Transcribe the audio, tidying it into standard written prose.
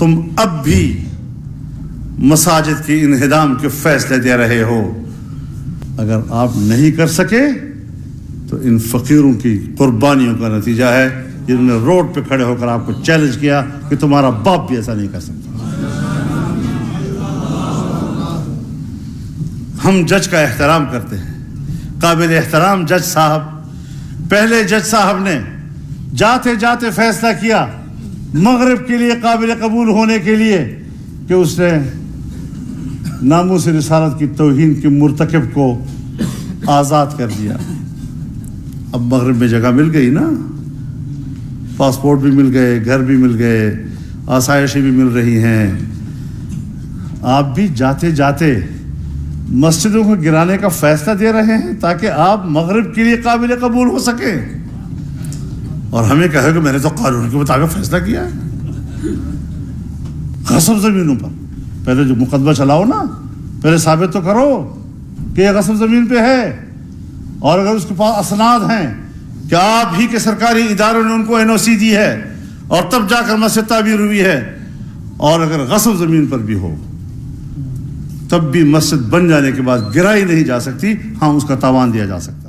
تم اب بھی مساجد کے انہدام کے فیصلے دے رہے ہو. اگر آپ نہیں کر سکے تو ان فقیروں کی قربانیوں کا نتیجہ ہے جنہوں نے روڈ پہ کھڑے ہو کر آپ کو چیلنج کیا کہ تمہارا باپ بھی ایسا نہیں کر سکتا. ہم جج کا احترام کرتے ہیں, قابل احترام جج صاحب. پہلے جج صاحب نے جاتے جاتے فیصلہ کیا مغرب کے لیے قابل قبول ہونے کے لیے کہ اس نے ناموس رسالت کی توہین کے مرتکب کو آزاد کر دیا. اب مغرب میں جگہ مل گئی نا, پاسپورٹ بھی مل گئے, گھر بھی مل گئے, آسائشیں بھی مل رہی ہیں. آپ بھی جاتے جاتے مسجدوں کو گرانے کا فیصلہ دے رہے ہیں تاکہ آپ مغرب کے لیے قابل قبول ہو سکیں, اور ہمیں کہے کہ میں نے تو قانون کے مطابق فیصلہ کیا ہے. غصب زمینوں پر پہلے جو مقدمہ چلاؤ نا, پہلے ثابت تو کرو کہ یہ غصب زمین پہ ہے, اور اگر اس کے پاس اسناد ہیں کہ آپ ہی کے سرکاری اداروں نے ان کو NOC دی ہے اور تب جا کر مسجد تعمیر ہوئی ہے, اور اگر غصب زمین پر بھی ہو تب بھی مسجد بن جانے کے بعد گرائی نہیں جا سکتی, ہاں اس کا تاوان دیا جا سکتا.